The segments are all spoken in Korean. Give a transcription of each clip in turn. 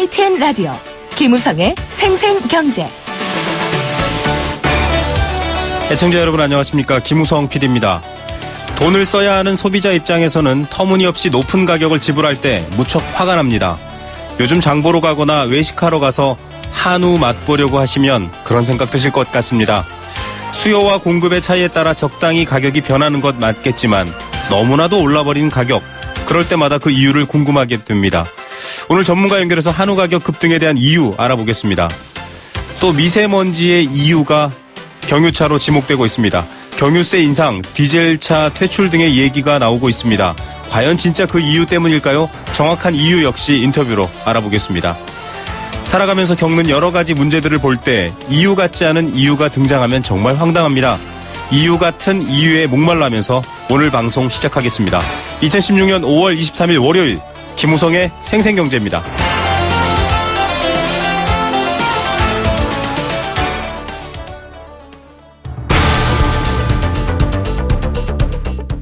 KTN 라디오 김우성의 생생경제. 애청자 여러분 안녕하십니까. 김우성 PD입니다. 돈을 써야 하는 소비자 입장에서는 터무니없이 높은 가격을 지불할 때 무척 화가 납니다. 요즘 장보러 가거나 외식하러 가서 한우 맛보려고 하시면 그런 생각 드실 것 같습니다. 수요와 공급의 차이에 따라 적당히 가격이 변하는 것 맞겠지만 너무나도 올라버린 가격, 그럴 때마다 그 이유를 궁금하게 됩니다. 오늘 전문가 연결해서 한우 가격 급등에 대한 이유 알아보겠습니다. 또 미세먼지의 이유가 경유차로 지목되고 있습니다. 경유세 인상, 디젤차 퇴출 등의 얘기가 나오고 있습니다. 과연 진짜 그 이유 때문일까요? 정확한 이유 역시 인터뷰로 알아보겠습니다. 살아가면서 겪는 여러 가지 문제들을 볼 때 이유 같지 않은 이유가 등장하면 정말 황당합니다. 이유 같은 이유에 목말라면서 오늘 방송 시작하겠습니다. 2016년 5월 23일 월요일 김우성의 생생경제입니다.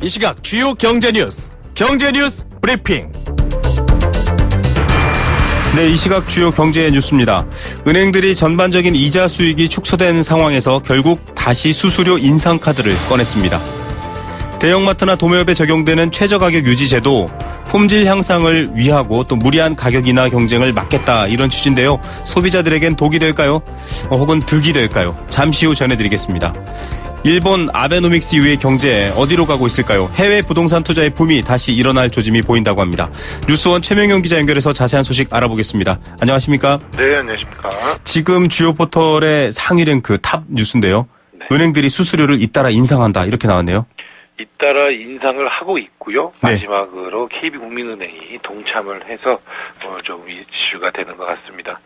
이 시각 주요 경제 뉴스 브리핑. 네, 이 시각 주요 경제 뉴스입니다. 은행들이 전반적인 이자 수익이 축소된 상황에서 결국 다시 수수료 인상 카드를 꺼냈습니다. 대형마트나 도매업에 적용되는 최저가격 유지 제도, 품질 향상을 위하고 또 무리한 가격이나 경쟁을 막겠다, 이런 취지인데요. 소비자들에겐 독이 될까요? 혹은 득이 될까요? 잠시 후 전해드리겠습니다. 일본 아베노믹스 이후의 경제 어디로 가고 있을까요? 해외 부동산 투자의 붐이 다시 일어날 조짐이 보인다고 합니다. 뉴스원 최명영 기자 연결해서 자세한 소식 알아보겠습니다. 안녕하십니까? 네, 안녕하십니까? 지금 주요 포털의 상위 랭크 탑 뉴스인데요. 네. 은행들이 수수료를 잇따라 인상한다, 이렇게 나왔네요. 잇따라 인상을 하고 있고요. 네. 마지막으로 KB국민은행이 동참을 해서 좀 이슈가 되는 것 같습니다.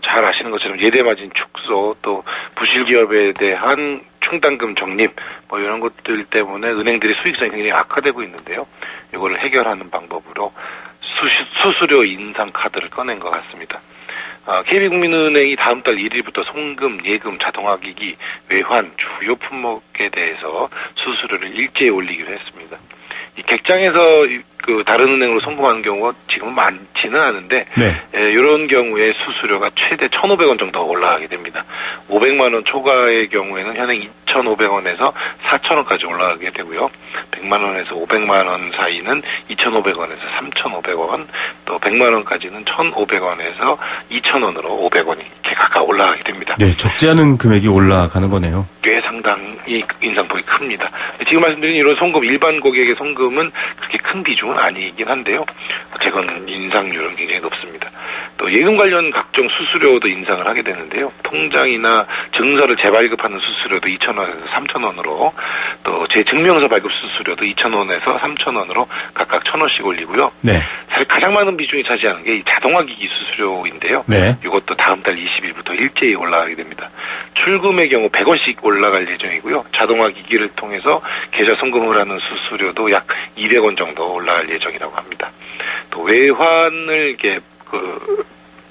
잘 아시는 것처럼 예대마진 축소, 또 부실기업에 대한 충당금 적립, 이런 것들 때문에 은행들이 수익성이 굉장히 악화되고 있는데요. 이거를 해결하는 방법으로 수수료 인상 카드를 꺼낸 것 같습니다. KB국민은행이 다음 달 1일부터 송금, 예금, 자동화기기, 외환, 주요 품목에 대해서 수수료를 일제히 올리기로 했습니다. 이 객장에서 다른 은행으로 송금하는 경우가 지금은 많지는 않은데, 네. 이런 경우에 수수료가 최대 1,500원 정도 올라가게 됩니다. 500만 원 초과의 경우에는 현행 2,500원에서 4,000원까지 올라가게 되고요. 100만 원에서 500만 원 사이는 2,500원에서 3,500원, 또 100만 원까지는 1,500원에서 2,000원으로 500원이 이렇게 각각 올라가게 됩니다. 네, 적지 않은 금액이 올라가는 거네요. 꽤 상당히 인상폭이 큽니다. 지금 말씀드린 이런 송금, 일반 고객의 송금은 그렇게 큰 비중은 아니긴 한데요. 어쨌건 인상률은 굉장히 높습니다. 또 예금 관련 각종 수수료도 인상을 하게 되는데요. 통장이나 증서를 재발급하는 수수료도 2,000원에서 3,000원으로, 또 재증명서 발급 수수료도 2,000원에서 3,000원으로 각각 1,000원씩 올리고요. 네. 사실 가장 많은 비중이 차지하는 게 이 자동화기기 수수료인데요. 네. 이것도 다음 달 20일부터 일제히 올라가게 됩니다. 출금의 경우 100원씩 올라갈 예정이고요. 자동화기기를 통해서 계좌 송금을 하는 수수료도 약 200원 정도 올라갈 예정이라고 합니다. 또 외환을 이렇게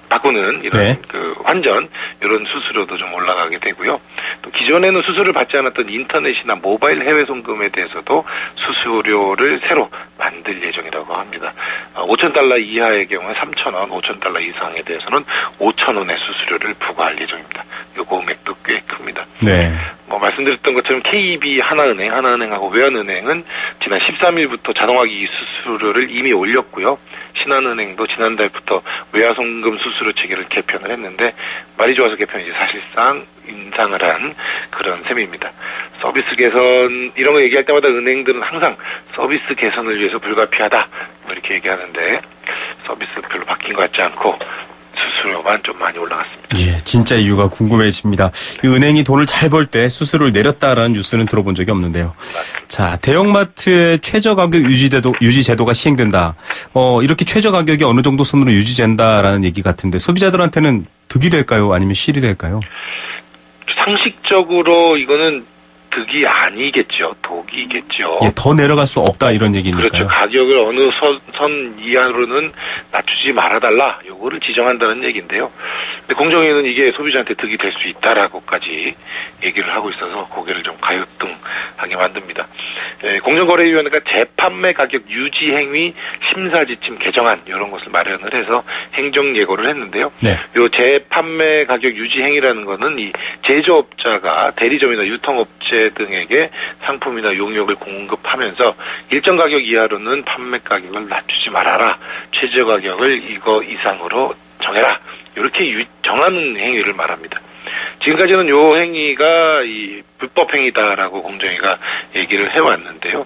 바꾸는 이런 네. 환전, 이런 수수료도 좀 올라가게 되고요. 또 기존에는 수수료를 받지 않았던 인터넷이나 모바일 해외 송금에 대해서도 수수료를 새로 만들 예정이라고 합니다. 5,000달러 이하의 경우에 3,000원, 5,000달러 이상에 대해서는 5,000원의 수수료를 부과할 예정입니다. 이 금액도 꽤 큽니다. 네. 말씀드렸던 것처럼 KB 하나은행하고 외환은행은 지난 13일부터 자동화기기 수수료를 이미 올렸고요. 신한은행도 지난달부터 외화송금 수수료 체계를 개편을 했는데, 말이 좋아서 개편이지 사실상 인상을 한 그런 셈입니다. 서비스 개선, 이런 거 얘기할 때마다 은행들은 항상 서비스 개선을 위해서 불가피하다, 이렇게 얘기하는데, 서비스 별로 바뀐 것 같지 않고 수수료만 좀 많이 올라갔습니다. 예, 진짜 이유가 궁금해집니다. 이 은행이 돈을 잘 벌 때 수수료를 내렸다라는 뉴스는 들어본 적이 없는데요. 맞습니다. 자, 대형마트의 최저가격 유지 제도가 시행된다. 이렇게 최저가격이 어느 정도 선으로 유지된다라는 얘기 같은데, 소비자들한테는 득이 될까요? 아니면 실이 될까요? 상식적으로 이거는 득이 아니겠죠. 독이겠죠. 예, 더 내려갈 수 없다, 이런 얘기니까요. 그렇죠. 가격을 어느 선 이하로는 낮추지 말아달라, 요거를 지정한다는 얘기인데요. 근데 공정위는 이게 소비자한테 득이 될 수 있다라고까지 얘기를 하고 있어서 고개를 좀 가요등하게 만듭니다. 공정거래위원회가 재판매 가격 유지 행위 심사 지침 개정안 이런 것을 마련을 해서 행정 예고를 했는데요. 네. 요 재판매 가격 유지 행위라는 거는 이 제조업자가 대리점이나 유통업체 등에게 상품이나 용역을 공급하면서 일정 가격 이하로는 판매 가격을 낮추지 말아라. 최저 가격을 이거 이상으로 정해라. 이렇게 정하는 행위를 말합니다. 지금까지는 요 행위가 이 불법 행위다라고 공정위가 얘기를 해왔는데요.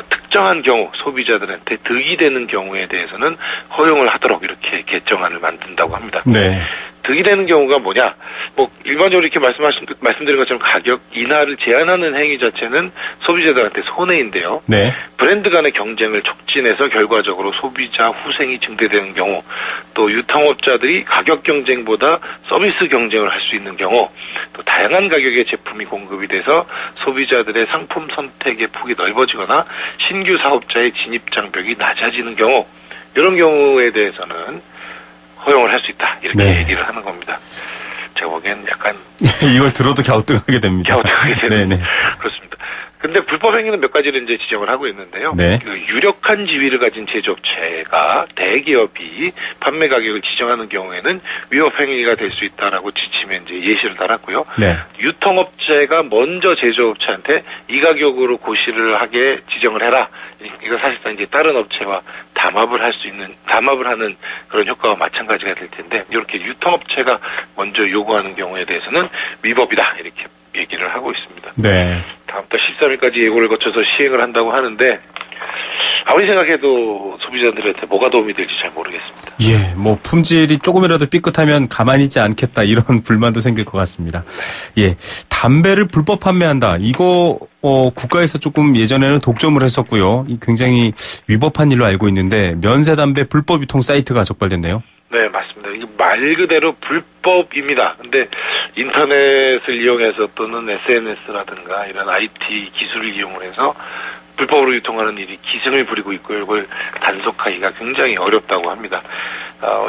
특정한 경우 소비자들한테 득이 되는 경우에 대해서는 허용을 하도록 이렇게 개정안을 만든다고 합니다. 네. 득이 되는 경우가 뭐냐? 뭐 일반적으로 이렇게 말씀드린 것처럼 가격 인하를 제한하는 행위 자체는 소비자들한테 손해인데요. 네. 브랜드 간의 경쟁을 촉진해서 결과적으로 소비자 후생이 증대되는 경우, 또 유통업자들이 가격 경쟁보다 서비스 경쟁을 할 수 있는 경우, 또 다양한 가격의 제품이 공급이 돼서 소비자들의 상품 선택의 폭이 넓어지거나 신규 사업자의 진입 장벽이 낮아지는 경우, 이런 경우에 대해서는 허용을 할 수 있다. 이렇게 네. 얘기를 하는 겁니다. 제가 보기엔 약간 이걸 들어도 갸우뚱하게 됩니다. 갸우뚱하게 되는 네네. 그렇습니다. 근데 불법 행위는 몇 가지를 이제 지적을 하고 있는데요. 네. 그 유력한 지위를 가진 제조업체가 대기업이 판매 가격을 지정하는 경우에는 위법 행위가 될 수 있다라고 지침에 이제 예시를 달았고요. 네. 유통업체가 먼저 제조업체한테 이 가격으로 고시를 하게 지정을 해라. 이거 사실상 이제 다른 업체와 담합을 하는 그런 효과와 마찬가지가 될 텐데, 이렇게 유통업체가 먼저 요구하는 경우에 대해서는 위법이다. 이렇게 얘기를 하고 있습니다. 네. 다음달 13일까지 예고를 거쳐서 시행을 한다고 하는데, 아무리 생각해도 소비자들한테 뭐가 도움이 될지 잘 모르겠습니다. 예, 뭐 품질이 조금이라도 삐끗하면 가만히 있지 않겠다 이런 불만도 생길 것 같습니다. 예, 담배를 불법 판매한다. 이거 국가에서 조금 예전에는 독점을 했었고요. 굉장히 위법한 일로 알고 있는데 면세 담배 불법 유통 사이트가 적발됐네요. 네, 맞습니다. 이게 말 그대로 불법입니다. 근데 인터넷을 이용해서 또는 SNS라든가 이런 IT 기술을 이용을 해서 불법으로 유통하는 일이 기승을 부리고 있고, 이걸 단속하기가 굉장히 어렵다고 합니다.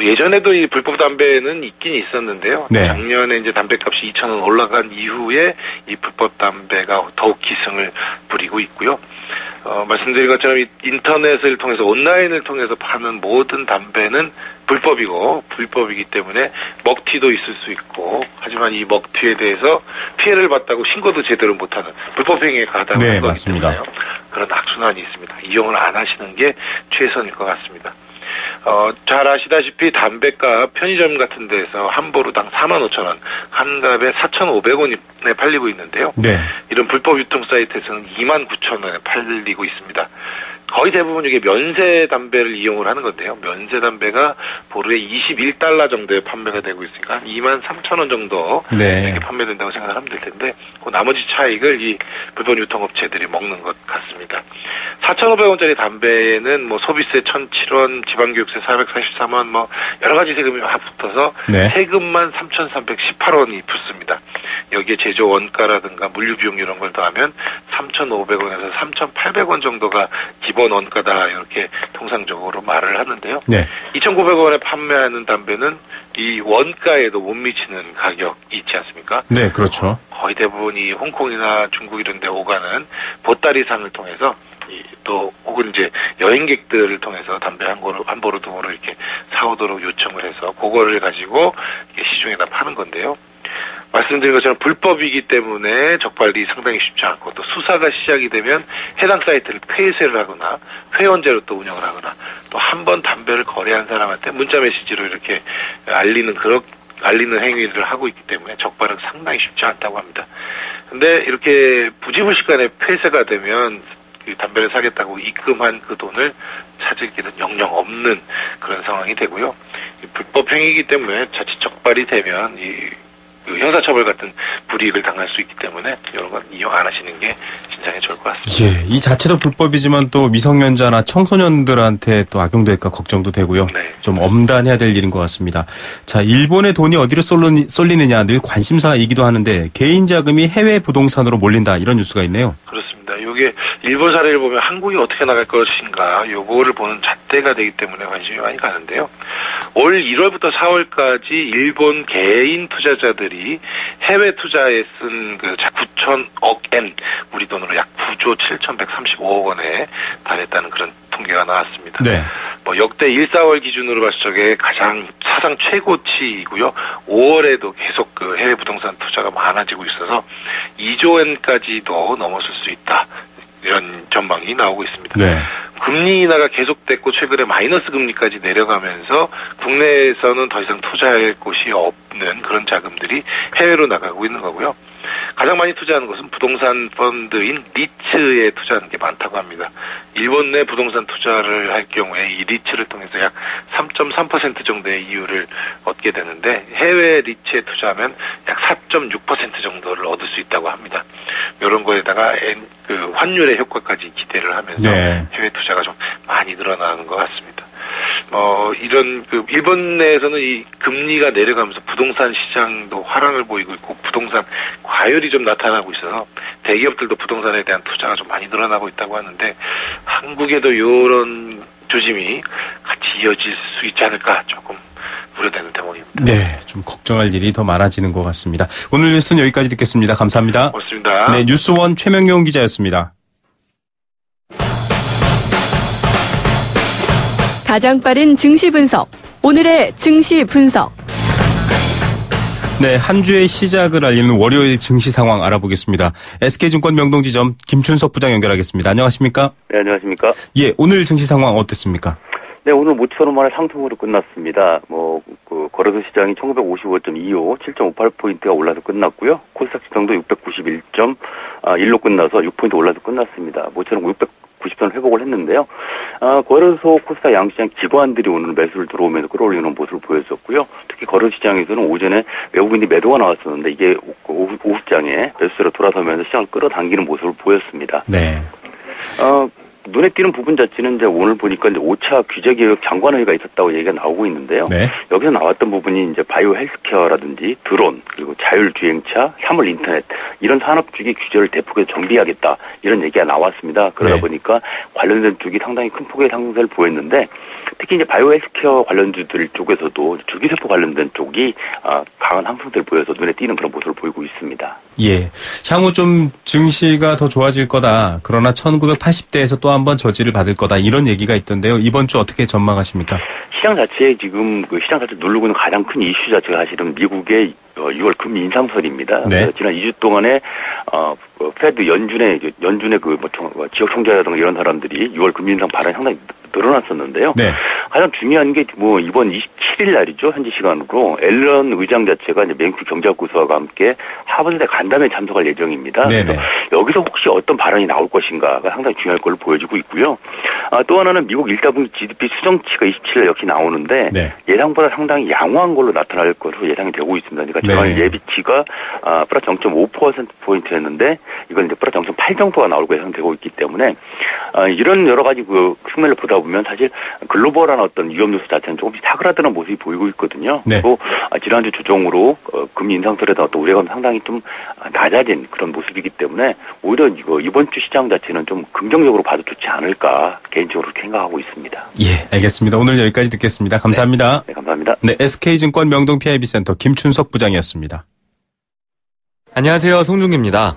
예전에도 이 불법 담배는 있긴 있었는데요. 네. 작년에 이제 담배값이 2,000원 올라간 이후에 이 불법 담배가 더욱 기승을 부리고 있고요. 말씀드린 것처럼 이 인터넷을 통해서 온라인을 통해서 파는 모든 담배는 불법이기 때문에 먹튀도 있을 수 있고, 하지만 이 먹튀에 대해서 피해를 봤다고 신고도 제대로 못하는 불법 행위에 가담하는 네, 거기 맞습니다. 때문에요. 그런 악순환이 있습니다. 이용을 안 하시는 게 최선일 것 같습니다. 잘 아시다시피 담배값 편의점 같은 데서 한 보루당 45,000원, 한 갑에 4,500원에 팔리고 있는데요. 네. 이런 불법 유통 사이트에서는 29,000원에 팔리고 있습니다. 거의 대부분 이게 면세 담배를 이용을 하는 건데요. 면세 담배가 보루에 21달러 정도에 판매가 되고 있으니까 한 23,000원 정도 네. 이렇게 판매된다고 생각하면 될 텐데, 그 나머지 차익을 이 불법 유통업체들이 먹는 것 같습니다. 4,500원짜리 담배에는 뭐 소비세 1,007원, 지방교육세 443원, 뭐 여러 가지 세금이 다 붙어서 네. 세금만 3,318원이 붙습니다. 여기에 제조 원가라든가 물류 비용 이런 걸 더하면 3,500원에서 3,800원 정도가 기본 원가다, 이렇게 통상적으로 말을 하는데요. 네. 2,900원에 판매하는 담배는 이 원가에도 못 미치는 가격이 있지 않습니까? 네, 그렇죠. 거의 대부분이 홍콩이나 중국 이런 데 오가는 보따리상을 통해서 또 혹은 이제 여행객들을 통해서 담배 한 보루 두 보루 이렇게 사오도록 요청을 해서 그거를 가지고 시중에다 파는 건데요. 말씀드린 것처럼 불법이기 때문에 적발이 상당히 쉽지 않고, 또 수사가 시작이 되면 해당 사이트를 폐쇄를 하거나 회원제로 또 운영을 하거나, 또 한 번 담배를 거래한 사람한테 문자 메시지로 이렇게 알리는 행위를 하고 있기 때문에 적발은 상당히 쉽지 않다고 합니다. 근데 이렇게 부지불식간에 폐쇄가 되면 그 담배를 사겠다고 입금한 그 돈을 찾을 길은 영영 없는 그런 상황이 되고요. 불법 행위이기 때문에 자칫 적발이 되면 형사처벌 같은 불이익을 당할 수 있기 때문에 이런 건 이용 안 하시는 게 진상에 좋을 것 같습니다. 예, 이 자체도 불법이지만 또 미성년자나 청소년들한테 또 악용될까 걱정도 되고요. 네. 좀 엄단해야 될 일인 것 같습니다. 자, 일본의 돈이 어디로 쏠리느냐 늘 관심사이기도 하는데 개인 자금이 해외 부동산으로 몰린다, 이런 뉴스가 있네요. 그렇습니다. 이게 일본 사례를 보면 한국이 어떻게 나갈 것인가 요거를 보는 잣대가 되기 때문에 관심이 많이 가는데요. 올 1월부터 4월까지 일본 개인 투자자들이 해외 투자에 쓴 그 9천억 엔, 우리 돈으로 약 9조 7,135억 원에 달했다는 그런 통계가 나왔습니다. 네. 뭐 역대 1, 4월 기준으로 봤을 적에 가장 사상 최고치이고요. 5월에도 계속 그 해외 부동산 투자가 많아지고 있어서 2조 엔까지도 넘어설 수 있다. 이런 전망이 나오고 있습니다. 네. 금리 인하가 계속됐고 최근에 마이너스 금리까지 내려가면서 국내에서는 더 이상 투자할 곳이 없는 그런 자금들이 해외로 나가고 있는 거고요. 가장 많이 투자하는 것은 부동산 펀드인 리츠에 투자하는 게 많다고 합니다. 일본 내 부동산 투자를 할 경우에 이 리츠를 통해서 약 3.3% 정도의 이율을 얻게 되는데 해외 리츠에 투자하면 약 4.6% 정도를 얻을 수 있다고 합니다. 이런 거에다가 그 환율의 효과까지 기대를 하면서 네. 해외 투자가 좀 많이 늘어나는 것 같습니다. 이런 그 일본 내에서는 이 금리가 내려가면서 부동산 시장도 화랑을 보이고 있고 부동산 과열이 좀 나타나고 있어서 대기업들도 부동산에 대한 투자가 좀 많이 늘어나고 있다고 하는데 한국에도 이런 조짐이 같이 이어질 수 있지 않을까 조금 우려되는 대목입니다. 네, 좀 걱정할 일이 더 많아지는 것 같습니다. 오늘 뉴스는 여기까지 듣겠습니다. 감사합니다. 고맙습니다. 네, 뉴스원 최명용 기자였습니다. 가장 빠른 증시 분석. 오늘의 증시 분석. 네, 한 주의 시작을 알리는 월요일 증시 상황 알아보겠습니다. SK증권 명동지점 김춘석 부장 연결하겠습니다. 안녕하십니까? 네, 안녕하십니까? 예, 오늘 증시 상황 어땠습니까? 네, 오늘 모처럼 만에 상승으로 끝났습니다. 거래소 시장이 1955.25, 7.58포인트가 올라서 끝났고요. 코스닥 지수도 691.1로 끝나서 6포인트 올라서 끝났습니다. 모처럼 690선 회복을 했는데요. 거래소 코스닥 양시장 기관들이 오늘 매수를 들어오면서 끌어올리는 모습을 보였었고요. 특히 거래소 시장에서는 오전에 외국인들이 매도가 나왔었는데 이게 오후장에 매수세로 돌아서면서 시장을 끌어당기는 모습을 보였습니다. 네. 눈에 띄는 부분 자체는 이제 오늘 보니까 이제 5차 규제 개혁 장관회의가 있었다고 얘기가 나오고 있는데요. 네. 여기서 나왔던 부분이 이제 바이오 헬스케어라든지 드론 그리고 자율주행차, 사물 인터넷 이런 산업 쪽의 규제를 대폭해서 정비하겠다 이런 얘기가 나왔습니다. 그러다 네. 보니까 관련된 쪽이 상당히 큰 폭의 상승세를 보였는데 특히 이제 바이오 헬스케어 관련주들 쪽에서도 줄기세포 관련된 쪽이 강한 상승세를 보여서 눈에 띄는 그런 모습을 보이고 있습니다. 예. 향후 좀 증시가 더 좋아질 거다. 그러나 1980대에서 또 한 번 저지를 받을 거다. 이런 얘기가 있던데요. 이번 주 어떻게 전망하십니까? 시장 자체에 지금 시장 자체 누르고 있는 가장 큰 이슈 자체가 사실은 미국의 6월 금리 인상설입니다. 네. 지난 2주 동안에 페드 연준의 지역 총재라든가 이런 사람들이 6월 금리 인상 발언이 상당히 늘어났었는데요. 네. 가장 중요한 게 이번 27일 날이죠. 현지 시간으로 앨런 의장 자체가 이제 맹주 경제학 교수와 함께 하버드대 간담회에 참석할 예정입니다. 네네. 그래서 여기서 혹시 어떤 발언이 나올 것인가가 상당히 중요할 걸로 보여지고 있고요. 또 하나는 미국 1분기 GDP 수정치가 27일 역시 나오는데 네. 예상보다 상당히 양호한 걸로 나타날 것으로 예상이 되고 있습니다. 그러니까 지난 예비치가 플러스 0.5%포인트였는데 이건 이제 플러스 0.8 정도가 나올 예상되고 있기 때문에 이런 여러 가지 그 측면을 보다 보면 사실 글로벌한 어떤 위험 요소 자체는 조금씩 사그라드는 모습이 보이고 있거든요. 네. 그리고 지난주 조정으로 금리 인상설에 대한 어떤 우려감이 상당히 좀 낮아진 그런 모습이기 때문에 오히려 이번 주 시장 자체는 좀 긍정적으로 봐도 좋지 않을까 개인적으로 생각하고 있습니다. 예, 알겠습니다. 오늘 여기까지 듣겠습니다. 감사합니다. 네, 감사합니다. 네, SK증권 명동 PIB센터 김춘석 부장이었습니다. 안녕하세요, 송중기입니다.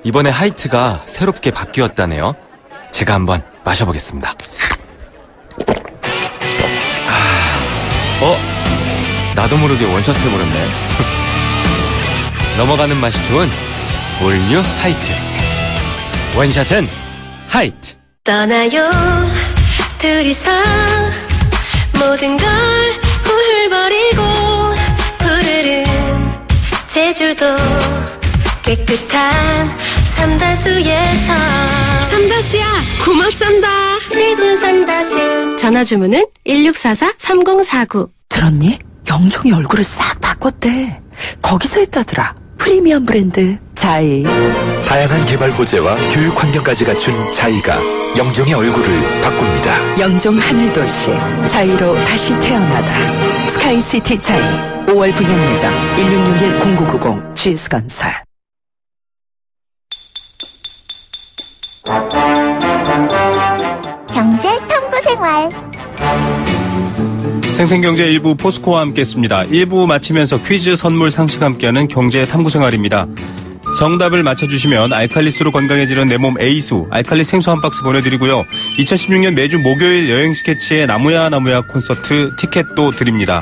이번에 하이트가 새롭게 바뀌었다네요. 제가 한번 마셔보겠습니다. 나도 모르게 원샷 해버렸네. 넘어가는 맛이 좋은 올뉴 하이트. 원샷은 하이트. 떠나요 둘이서 모든 걸 훌훌버리고 푸르른 제주도 깨끗한 삼다수에서 삼다스야, 고맙습니다. 제주 삼다수. 전화 주문은 1644-3049. 들었니? 영종이 얼굴을 싹 바꿨대. 거기서 했다더라. 프리미엄 브랜드 자이. 다양한 개발 호재와 교육 환경까지 갖춘 자이가 영종의 얼굴을 바꿉니다. 영종 하늘도시 자이로 다시 태어나다. 스카이시티 자이 5월 분양 예정 1661-0990 GS건설. 생생경제 1부 포스코와 함께했습니다. 1부 마치면서 퀴즈 선물 상식 함께하는 경제 탐구생활입니다. 정답을 맞춰주시면 알칼리수로 건강해지는 내 몸 A수 알칼리 생수 한 박스 보내드리고요. 2016년 매주 목요일 여행 스케치의 나무야 콘서트 티켓도 드립니다.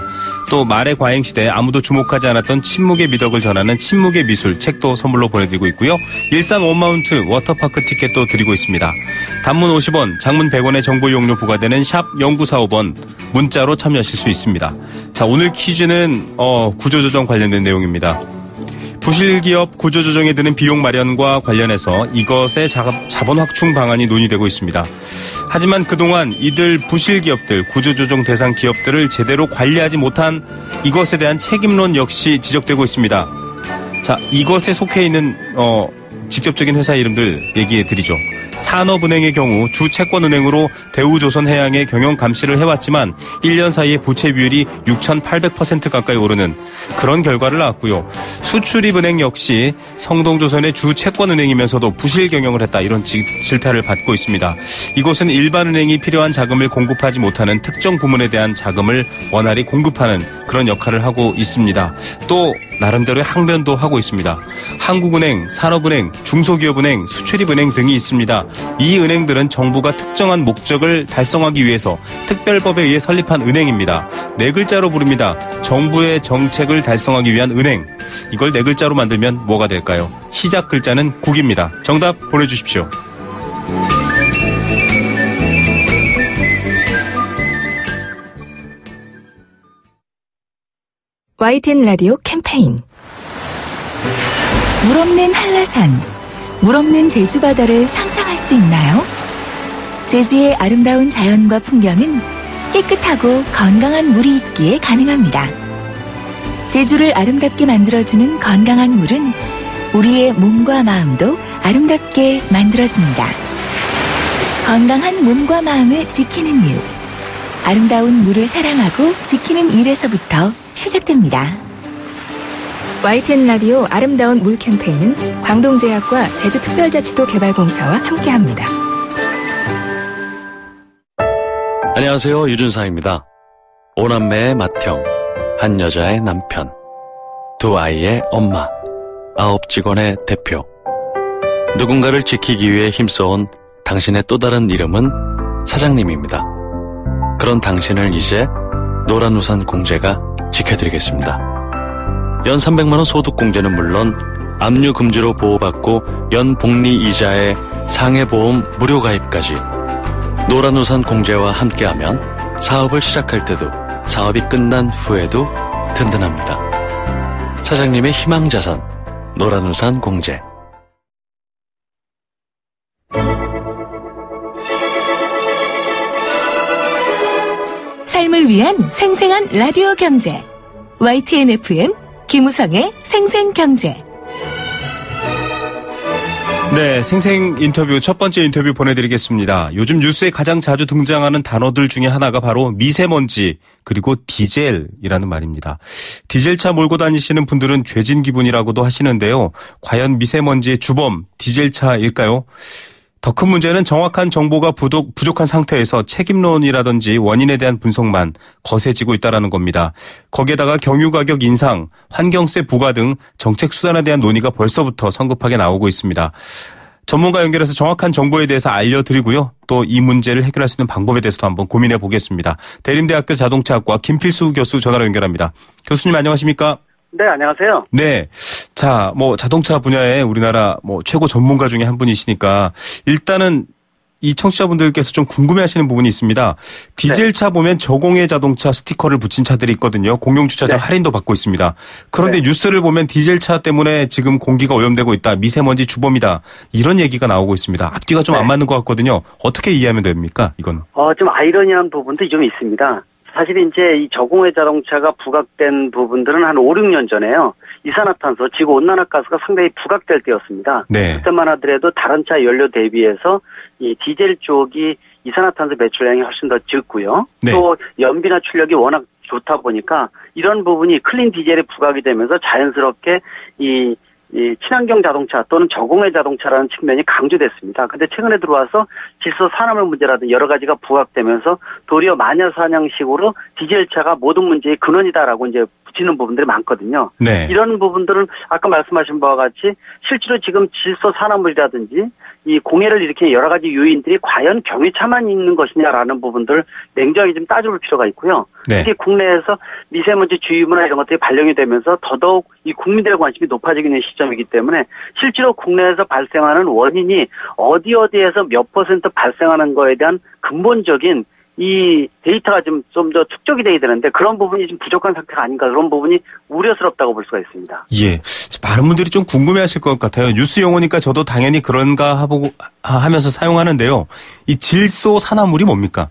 또 말의 과잉시대 아무도 주목하지 않았던 침묵의 미덕을 전하는 침묵의 미술 책도 선물로 보내드리고 있고요. 일산 원마운트 워터파크 티켓도 드리고 있습니다. 단문 50원, 장문 100원의 정보 이용료 부과되는 샵 0945번 문자로 참여하실 수 있습니다. 자, 오늘 퀴즈는 구조조정 관련된 내용입니다. 부실기업 구조조정에 드는 비용 마련과 관련해서 이것의 자본 확충 방안이 논의되고 있습니다. 하지만 그동안 이들 부실기업들, 구조조정 대상 기업들을 제대로 관리하지 못한 이것에 대한 책임론 역시 지적되고 있습니다. 자, 이것에 속해 있는 직접적인 회사 이름들 얘기해 드리죠. 산업은행의 경우 주채권은행으로 대우조선해양의 경영 감시를 해왔지만 1년 사이에 부채 비율이 6,800% 가까이 오르는 그런 결과를 낳았고요. 수출입은행 역시 성동조선의 주채권은행이면서도 부실 경영을 했다, 이런 질타를 받고 있습니다. 이곳은 일반은행이 필요한 자금을 공급하지 못하는 특정 부문에 대한 자금을 원활히 공급하는 그런 역할을 하고 있습니다. 또 나름대로의 항변도 하고 있습니다. 한국은행, 산업은행, 중소기업은행, 수출입은행 등이 있습니다. 이 은행들은 정부가 특정한 목적을 달성하기 위해서 특별법에 의해 설립한 은행입니다. 네 글자로 부릅니다. 정부의 정책을 달성하기 위한 은행. 이걸 네 글자로 만들면 뭐가 될까요? 시작 글자는 국입니다. 정답 보내주십시오. YTN 라디오 캠페인. 물 없는 한라산, 물 없는 제주 바다를 상상할 수 있나요? 제주의 아름다운 자연과 풍경은 깨끗하고 건강한 물이 있기에 가능합니다. 제주를 아름답게 만들어주는 건강한 물은 우리의 몸과 마음도 아름답게 만들어줍니다. 건강한 몸과 마음을 지키는 일. 아름다운 물을 사랑하고 지키는 일에서부터 시작됩니다. YTN 라디오 아름다운 물 캠페인은 광동제약과 제주특별자치도 개발공사와 함께합니다. 안녕하세요, 유준상입니다. 5남매의 맏형, 한 여자의 남편, 2아이의 엄마, 9직원의 대표. 누군가를 지키기 위해 힘써온 당신의 또 다른 이름은 사장님입니다. 그런 당신을 이제 노란우산 공제가 지켜드리겠습니다. 연 300만원 소득공제는 물론 압류 금지로 보호받고 연 복리 이자에 상해보험 무료 가입까지 노란우산 공제와 함께하면 사업을 시작할 때도 사업이 끝난 후에도 든든합니다. 사장님의 희망자산 노란우산 공제. 삶을 위한 생생한 라디오 경제. YTN FM 김우성의 생생경제. 네, 생생 인터뷰 첫 번째 인터뷰 보내드리겠습니다. 요즘 뉴스에 가장 자주 등장하는 단어들 중에 하나가 바로 미세먼지 그리고 디젤이라는 말입니다. 디젤차 몰고 다니시는 분들은 죄진 기분이라고도 하시는데요. 과연 미세먼지의 주범 디젤차일까요? 더 큰 문제는 정확한 정보가 부족한 상태에서 책임론이라든지 원인에 대한 분석만 거세지고 있다는 겁니다. 거기에다가 경유 가격 인상, 환경세 부과 등 정책 수단에 대한 논의가 벌써부터 성급하게 나오고 있습니다. 전문가 연결해서 정확한 정보에 대해서 알려드리고요. 또 이 문제를 해결할 수 있는 방법에 대해서도 한번 고민해 보겠습니다. 대림대학교 자동차학과 김필수 교수 전화로 연결합니다. 교수님 안녕하십니까? 네, 안녕하세요. 네. 자, 자동차 분야에 우리나라 최고 전문가 중에 한 분이시니까 일단은 이 청취자분들께서 좀 궁금해하시는 부분이 있습니다. 디젤차 보면 저공해 자동차 스티커를 붙인 차들이 있거든요. 공용주차장 할인도 받고 있습니다. 그런데 뉴스를 보면 디젤차 때문에 지금 공기가 오염되고 있다. 미세먼지 주범이다. 이런 얘기가 나오고 있습니다. 앞뒤가 좀 안 맞는 것 같거든요. 어떻게 이해하면 됩니까? 이건. 좀 아이러니한 부분도 좀 있습니다. 사실 이제 이 저공해 자동차가 부각된 부분들은 한 5, 6년 전에요. 이산화탄소, 지구온난화가스가 상당히 부각될 때였습니다. 네. 그때만 하더라도 다른 차 연료 대비해서 이 디젤 쪽이 이산화탄소 배출량이 훨씬 더 적고요. 네. 또 연비나 출력이 워낙 좋다 보니까 이런 부분이 클린 디젤에 부각이 되면서 자연스럽게 이 이 친환경 자동차 또는 저공해 자동차라는 측면이 강조됐습니다. 근데 최근에 들어와서 질소 산화물 문제라든지 여러 가지가 부각되면서 도리어 마녀사냥식으로 디젤차가 모든 문제의 근원이다라고 이제 붙이는 부분들이 많거든요. 네. 이런 부분들은 아까 말씀하신 바와 같이 실제로 지금 질소 산화물이라든지 이 공해를 일으키는 여러 가지 요인들이 과연 경유차만 있는 것이냐라는 부분들을 냉정히 좀 따져볼 필요가 있고요. 네. 특히 국내에서 미세먼지 주의보나 이런 것들이 발령이 되면서 더더욱 이 국민들의 관심이 높아지고 있는 시점이기 때문에 실제로 국내에서 발생하는 원인이 어디에서 몇 % 발생하는 거에 대한 근본적인 이 데이터가 좀 더 축적이 돼야 되는데 그런 부분이 좀 부족한 상태가 아닌가 그런 부분이 우려스럽다고 볼 수가 있습니다. 예. 많은 분들이 좀 궁금해하실 것 같아요. 뉴스 용어니까 저도 당연히 그런가 하면서 사용하는데요. 이 질소 산화물이 뭡니까?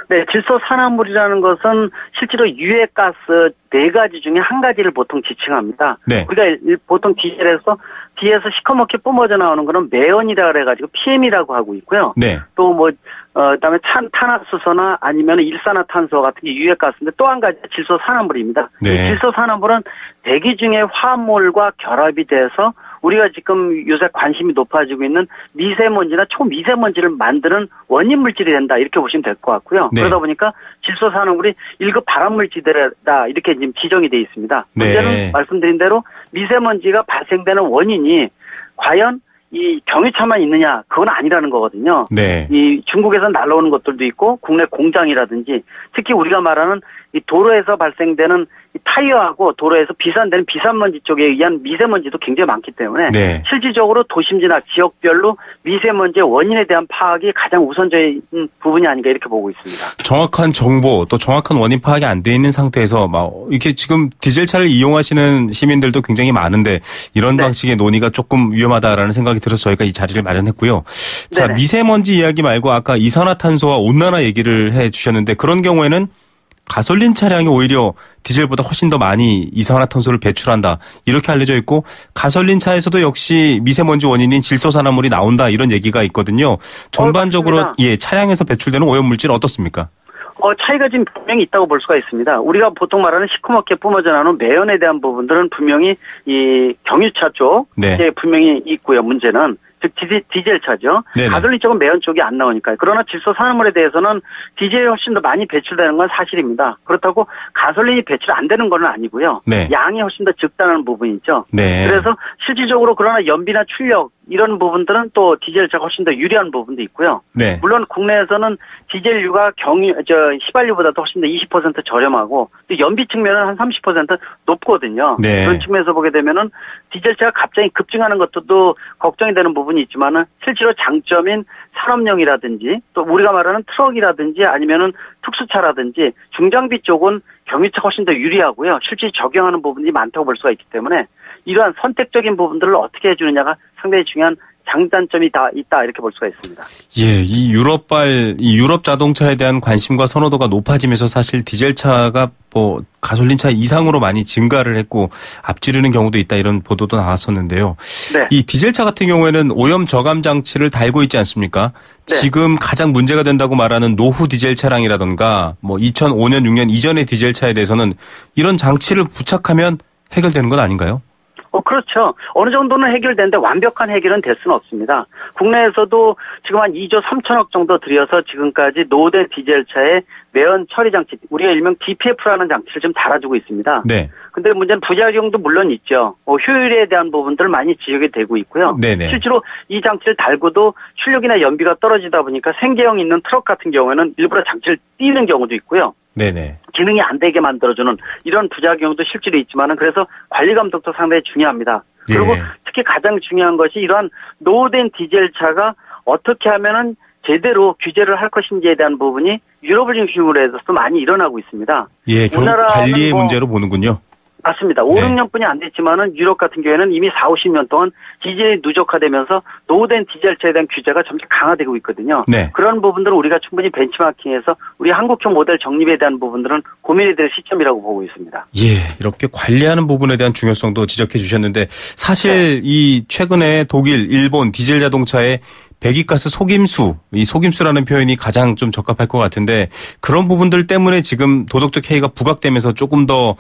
네, 질소 산화물이라는 것은 실제로 유해가스 4가지 중에 한 가지를 보통 지칭합니다. 네. 우리가 보통 디젤에서 뒤에서 시커멓게 뿜어져 나오는 거는 매연이라 그래가지고 PM이라고 하고 있고요. 네. 또 그다음에 탄화수소나 아니면 일산화탄소 같은 게 유해가스인데 또 한 가지 질소 산화물입니다. 네. 이 질소 산화물은 대기 중에 화합물과 결합이 돼서 우리가 지금 요새 관심이 높아지고 있는 미세먼지나 초미세먼지를 만드는 원인 물질이 된다 이렇게 보시면 될 것 같고요. 네. 그러다 보니까 질소 산화물이 1급 발암물질이다 이렇게 지금 지정이 되어 있습니다. 문제는 네. 말씀드린 대로 미세먼지가 발생되는 원인이 과연 이 경유차만 있느냐 그건 아니라는 거거든요. 네. 이 중국에서 날라오는 것들도 있고 국내 공장이라든지 특히 우리가 말하는 이 도로에서 발생되는 이 타이어하고 도로에서 비산되는 비산먼지 쪽에 의한 미세먼지도 굉장히 많기 때문에 네. 실질적으로 도심지나 지역별로 미세먼지의 원인에 대한 파악이 가장 우선적인 부분이 아닌가 이렇게 보고 있습니다. 정확한 정보 또 정확한 원인 파악이 안 돼 있는 상태에서 막 이렇게 지금 디젤차를 이용하시는 시민들도 굉장히 많은데 이런 네. 방식의 논의가 조금 위험하다라는 생각이 들어서 저희가 이 자리를 마련했고요. 자, 네네. 미세먼지 이야기 말고 아까 이산화탄소와 온난화 얘기를 해 주셨는데 그런 경우에는 가솔린 차량이 오히려 디젤보다 훨씬 더 많이 이산화탄소를 배출한다. 이렇게 알려져 있고 가솔린 차에서도 역시 미세먼지 원인인 질소산화물이 나온다. 이런 얘기가 있거든요. 전반적으로 차량에서 배출되는 오염물질 어떻습니까? 차이가 지금 분명히 있다고 볼 수가 있습니다. 우리가 보통 말하는 시커멓게 뿜어져 나오는 매연에 대한 부분들은 분명히 이 경유차 쪽 네. 분명히 있고요. 문제는 즉 디젤차죠. 네네. 가솔린 쪽은 매연 쪽이 안 나오니까요. 그러나 질소 산화물에 대해서는 디젤이 훨씬 더 많이 배출되는 건 사실입니다. 그렇다고 가솔린이 배출 안 되는 건 아니고요. 네. 양이 훨씬 더 적다는 부분이죠. 네. 그래서 실질적으로 그러나 연비나 출력 이런 부분들은 또 디젤차가 훨씬 더 유리한 부분도 있고요. 네. 물론 국내에서는 디젤류가 휘발유보다도 훨씬 더 20% 저렴하고 또 연비 측면은 한 30% 높거든요. 네. 그런 측면에서 보게 되면은 디젤차가 갑자기 급증하는 것도 걱정이 되는 부분이 있지만은 실제로 장점인 산업용이라든지 또 우리가 말하는 트럭이라든지 아니면은 특수차라든지 중장비 쪽은 경유차가 훨씬 더 유리하고요. 실제 적용하는 부분이 많다고 볼 수가 있기 때문에 이러한 선택적인 부분들을 어떻게 해주느냐가 상당히 중요한 장단점이 다 있다 이렇게 볼 수가 있습니다. 예, 이 유럽 자동차에 대한 관심과 선호도가 높아지면서 사실 디젤차가 가솔린차 이상으로 많이 증가를 했고 앞지르는 경우도 있다 이런 보도도 나왔었는데요. 네. 이 디젤차 같은 경우에는 오염 저감 장치를 달고 있지 않습니까? 네. 지금 가장 문제가 된다고 말하는 노후 디젤 차량이라던가 2005년 6년 이전의 디젤차에 대해서는 이런 장치를 부착하면 해결되는 건 아닌가요? 그렇죠. 어느 정도는 해결되는데 완벽한 해결은 될 수는 없습니다. 국내에서도 지금 한 2조 3천억 정도 들여서 지금까지 노후된 디젤차의 매연 처리 장치, 우리가 일명 DPF라는 장치를 좀 달아주고 있습니다. 네. 근데 문제는 부작용도 물론 있죠. 효율에 대한 부분들 많이 지적이 되고 있고요. 네네. 실제로 이 장치를 달고도 출력이나 연비가 떨어지다 보니까 생계형 있는 트럭 같은 경우에는 일부러 장치를 띄는 경우도 있고요. 네네. 기능이 안 되게 만들어주는 이런 부작용도 실제로 있지만은 그래서 관리 감독도 상당히 중요합니다. 그리고 예. 특히 가장 중요한 것이 이러한 노후된 디젤차가 어떻게 하면은 제대로 규제를 할 것인지에 대한 부분이 유럽을 중심으로 해서도 많이 일어나고 있습니다. 예, 결국 관리의 문제로 보는군요. 맞습니다. 5, 6년뿐이 안 됐지만은 유럽 같은 경우에는 이미 4, 50년 동안 디젤이 누적화되면서 노후된 디젤차에 대한 규제가 점점 강화되고 있거든요. 네. 그런 부분들을 우리가 충분히 벤치마킹해서 우리 한국형 모델 정립에 대한 부분들은 고민이 될 시점이라고 보고 있습니다. 예, 이렇게 관리하는 부분에 대한 중요성도 지적해 주셨는데 사실 이 최근에 독일, 일본 디젤 자동차에 배기가스 속임수, 이 속임수라는 표현이 가장 좀 적합할 것 같은데 그런 부분들 때문에 지금 도덕적 해이가 부각되면서 조금 더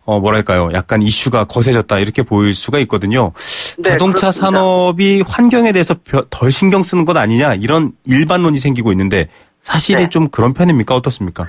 뭐랄까요, 약간 이슈가 거세졌다 이렇게 보일 수가 있거든요. 네, 자동차 그렇습니다. 산업이 환경에 대해서 덜 신경 쓰는 것 아니냐 이런 일반론이 생기고 있는데 사실이 네. 좀 그런 편입니까? 어떻습니까?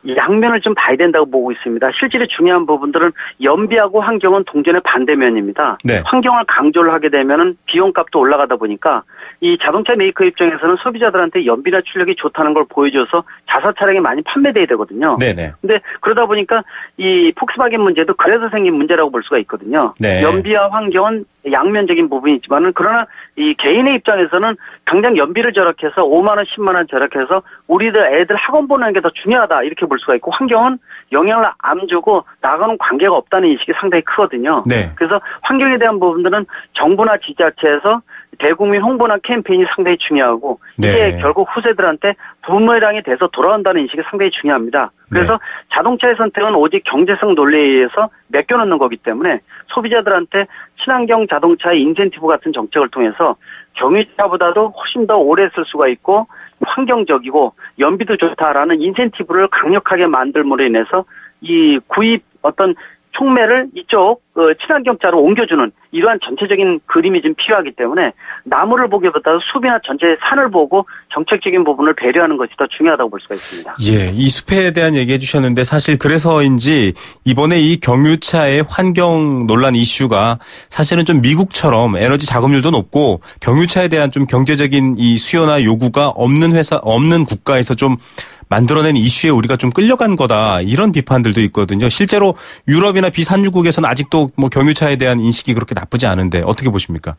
양면을 좀 봐야 된다고 보고 있습니다. 실제로 중요한 부분들은 연비하고 환경은 동전의 반대면입니다. 네. 환경을 강조를 하게 되면은 비용값도 올라가다 보니까 이 자동차 메이커 입장에서는 소비자들한테 연비나 출력이 좋다는 걸 보여줘서 자사 차량이 많이 판매돼야 되거든요. 네네. 근데 그러다 보니까 이 폭스바겐 문제도 그래서 생긴 문제라고 볼 수가 있거든요. 네. 연비와 환경은 양면적인 부분이 있지만은 그러나 이 개인의 입장에서는 당장 연비를 절약해서 5만 원, 10만 원 절약해서 우리들 애들 학원 보내는 게 더 중요하다 이렇게 볼 수가 있고 환경은 영향을 안 주고 나가는 관계가 없다는 인식이 상당히 크거든요. 네. 그래서 환경에 대한 부분들은 정부나 지자체에서 대국민 홍보나 캠페인이 상당히 중요하고 이게 네. 결국 후세들한테 부메랑이 돼서 돌아온다는 인식이 상당히 중요합니다. 그래서 네. 자동차의 선택은 오직 경제성 논리에 의해서 맡겨놓는 거기 때문에 소비자들한테 친환경 자동차의 인센티브 같은 정책을 통해서 경유차보다도 훨씬 더 오래 쓸 수가 있고 환경적이고 연비도 좋다라는 인센티브를 강력하게 만들므로 인해서 이 구입 어떤 촉매를 이쪽 친환경차로 옮겨주는 이러한 전체적인 그림이 좀 필요하기 때문에 나무를 보기보다 숲이나 전체 산을 보고 정책적인 부분을 배려하는 것이 더 중요하다고 볼 수가 있습니다. 예, 이 숲에 대한 얘기해 주셨는데 사실 그래서인지 이번에 이 경유차의 환경 논란 이슈가 사실은 좀 미국처럼 에너지 자금률도 높고 경유차에 대한 좀 경제적인 이 수요나 요구가 없는 국가에서 좀 만들어낸 이슈에 우리가 좀 끌려간 거다 이런 비판들도 있거든요. 실제로 유럽이나 비산유국에서는 아직도 뭐 경유차에 대한 인식이 그렇게 나쁘지 않은데 어떻게 보십니까?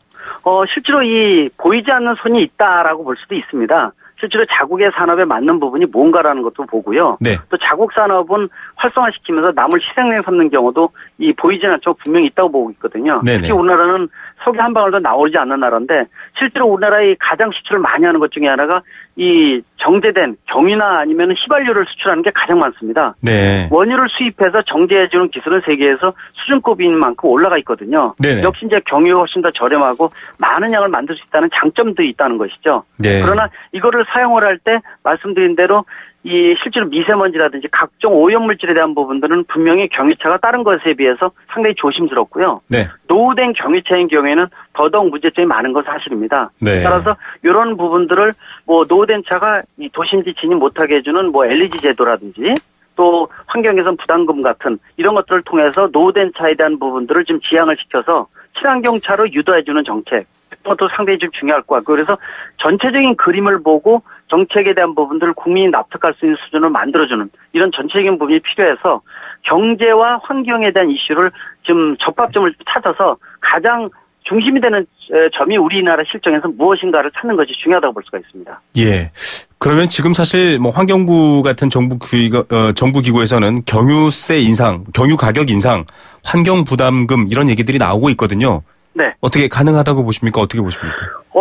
실제로 이 보이지 않는 손이 있다라고 볼 수도 있습니다. 실제로 자국의 산업에 맞는 부분이 뭔가라는 것도 보고요. 네. 또 자국 산업은 활성화시키면서 남을 희생양 삼는 경우도 이 보이지는 않지만 분명히 있다고 보고 있거든요. 네네. 특히 우리나라는 석유 한 방울도 나오지 않는 나라인데 실제로 우리나라의 가장 수출을 많이 하는 것 중에 하나가 이 정제된 경유나 아니면 휘발유를 수출하는 게 가장 많습니다. 네. 원유를 수입해서 정제해주는 기술은 세계에서 수준급인 만큼 올라가 있거든요. 네네. 역시 이제 경유가 훨씬 더 저렴하고 많은 양을 만들 수 있다는 장점도 있다는 것이죠. 네. 그러나 이거를 사용을 할 때 말씀드린 대로 이 실제로 미세먼지라든지 각종 오염물질에 대한 부분들은 분명히 경유차가 다른 것에 비해서 상당히 조심스럽고요. 네. 노후된 경유차인 경우에는 더더욱 문제점이 많은 건 사실입니다. 네. 따라서 이런 부분들을 뭐 노후된 차가 이 도심지 진입 못하게 해주는 뭐 LED 제도라든지 또 환경개선 부담금 같은 이런 것들을 통해서 노후된 차에 대한 부분들을 좀 지양을 시켜서 친환경차로 유도해주는 정책 그것도 상당히 좀 중요할 것 같고 그래서 전체적인 그림을 보고 정책에 대한 부분들을 국민이 납득할 수 있는 수준을 만들어주는 이런 전체적인 부분이 필요해서 경제와 환경에 대한 이슈를 좀 접합점을 찾아서 가장 중심이 되는 점이 우리나라 실정에서 무엇인가를 찾는 것이 중요하다고 볼 수가 있습니다. 예. 그러면 지금 사실 뭐 환경부 같은 정부 기구에서는 경유세 인상, 경유 가격 인상, 환경 부담금 이런 얘기들이 나오고 있거든요. 네. 어떻게 가능하다고 보십니까? 어떻게 보십니까?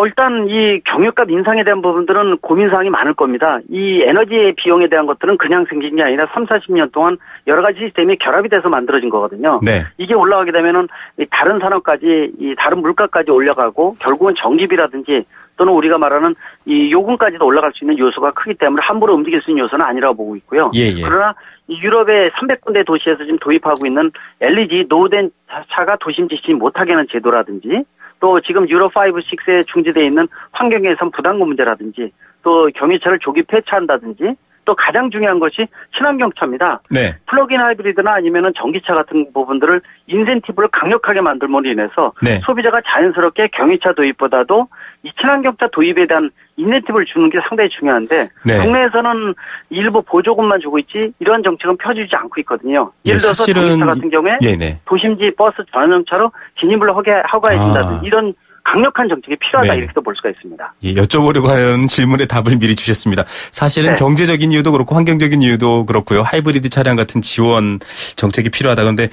일단 이 경유값 인상에 대한 부분들은 고민사항이 많을 겁니다. 이 에너지 비용에 대한 것들은 그냥 생긴 게 아니라 3, 40년 동안 여러 가지 시스템이 결합이 돼서 만들어진 거거든요. 네. 이게 올라가게 되면은 다른 산업까지 이 다른 물가까지 올라가고 결국은 전기비라든지 또는 우리가 말하는 이 요금까지도 올라갈 수 있는 요소가 크기 때문에 함부로 움직일 수 있는 요소는 아니라고 보고 있고요. 예, 예. 그러나 이 유럽의 300군데 도시에서 지금 도입하고 있는 LEG 노후된 차가 도심지 진입 못하게 하는 제도라든지 또 지금 유로 5, 6에 중지되어 있는 환경개선 부담금 문제라든지 또 경유차를 조기 폐차한다든지 또 가장 중요한 것이 친환경차입니다. 네. 플러그인 하이브리드나 아니면은 전기차 같은 부분들을 인센티브를 강력하게 만들므로 인해서 네. 소비자가 자연스럽게 경유차 도입보다도 이 친환경차 도입에 대한 인센티브를 주는 게 상당히 중요한데 네. 국내에서는 일부 보조금만 주고 있지 이런 정책은 펴주지 않고 있거든요. 예를 들어서 사실은 전기차 같은 경우에 네네. 도심지 버스 전용차로 진입을 허가해준다든지 이런 강력한 정책이 필요하다 네. 이렇게도 볼 수가 있습니다. 예, 여쭤보려고 하는 질문에 답을 미리 주셨습니다. 사실은 네. 경제적인 이유도 그렇고 환경적인 이유도 그렇고요. 하이브리드 차량 같은 지원 정책이 필요하다. 그런데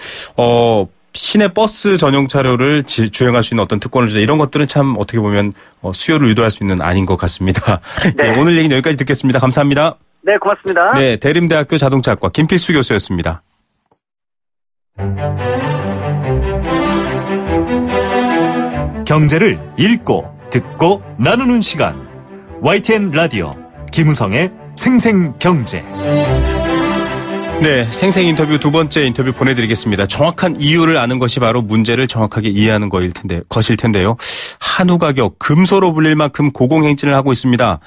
시내 버스 전용 차로를 주행할 수 있는 어떤 특권을 주자 이런 것들은 참 어떻게 보면 수요를 유도할 수 있는 아닌 것 같습니다. 네. 네, 오늘 얘기는 여기까지 듣겠습니다. 감사합니다. 네, 고맙습니다. 네, 대림대학교 자동차학과 김필수 교수였습니다. 경제를 읽고 듣고 나누는 시간 YTN 라디오 김우성의 생생경제. 네, 생생 인터뷰 두 번째 인터뷰 보내드리겠습니다. 정확한 이유를 아는 것이 바로 문제를 정확하게 이해하는 것일 텐데요. 한우 가격 금소로 불릴 만큼 고공행진을 하고 있습니다.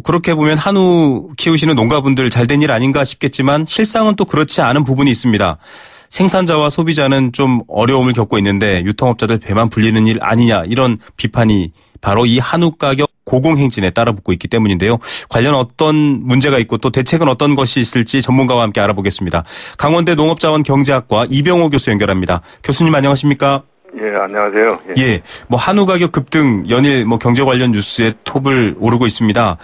그렇게 보면 한우 키우시는 농가분들 잘된 일 아닌가 싶겠지만 실상은 또 그렇지 않은 부분이 있습니다. 생산자와 소비자는 좀 어려움을 겪고 있는데 유통업자들 배만 불리는 일 아니냐 이런 비판이 바로 이 한우 가격 고공행진에 따라붙고 있기 때문인데요. 관련 어떤 문제가 있고 또 대책은 어떤 것이 있을지 전문가와 함께 알아보겠습니다. 강원대 농업자원경제학과 이병호 교수 연결합니다. 교수님 안녕하십니까? 예, 안녕하세요. 예, 한우 가격 급등 연일 경제 관련 뉴스에 톱을 오르고 있습니다.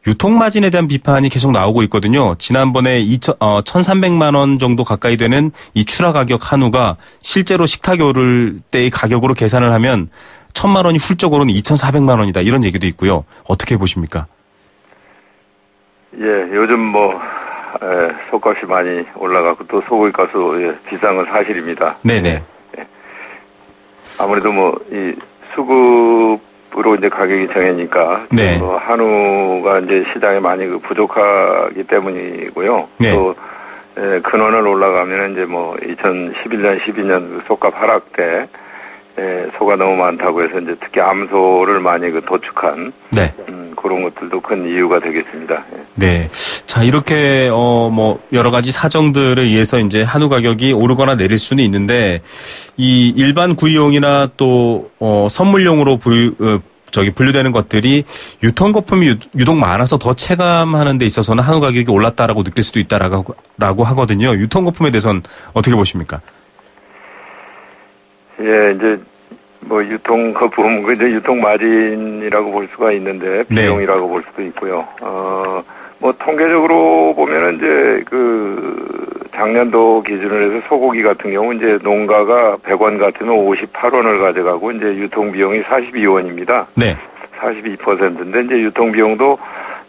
유통 마진에 대한 비판이 계속 나오고 있거든요. 지난번에 1,300만 원 정도 가까이 되는 이 출하 가격 한우가 실제로 식탁에 오를 때의 가격으로 계산을 하면 1,000만 원이 훌쩍 오르는 2,400만 원이다. 이런 얘기도 있고요. 어떻게 보십니까? 예, 요즘 속값이 많이 올라가고 또 소고기값도 비싼 건 사실입니다. 네네. 예. 아무래도 이 수급으로 이제 가격이 정해니까 네. 한우가 이제 시장에 많이 부족하기 때문이고요. 네. 또 근원을 올라가면 이제 2011년, 12년 속값 하락 때 소가 너무 많다고 해서 이제 특히 암소를 많이 도축한 네. 그런 것들도 큰 이유가 되겠습니다. 네. 자, 이렇게 여러 가지 사정들에 의해서 이제 한우 가격이 오르거나 내릴 수는 있는데 이 일반 구이용이나 또 선물용으로 분류되는 것들이 유통 거품이 유독 많아서 더 체감하는 데 있어서는 한우 가격이 올랐다라고 느낄 수도 있다라고 하거든요. 유통 거품에 대해서는 어떻게 보십니까? 예, 이제 유통 거품, 이제 유통 마진이라고 볼 수가 있는데 비용이라고 볼 수도 있고요. 통계적으로 보면은 이제 작년도 기준으로 해서 소고기 같은 경우 이제 농가가 100원 같으면 58원을 가져가고 이제 유통 비용이 42원입니다. 네. 42%인데 이제 유통 비용도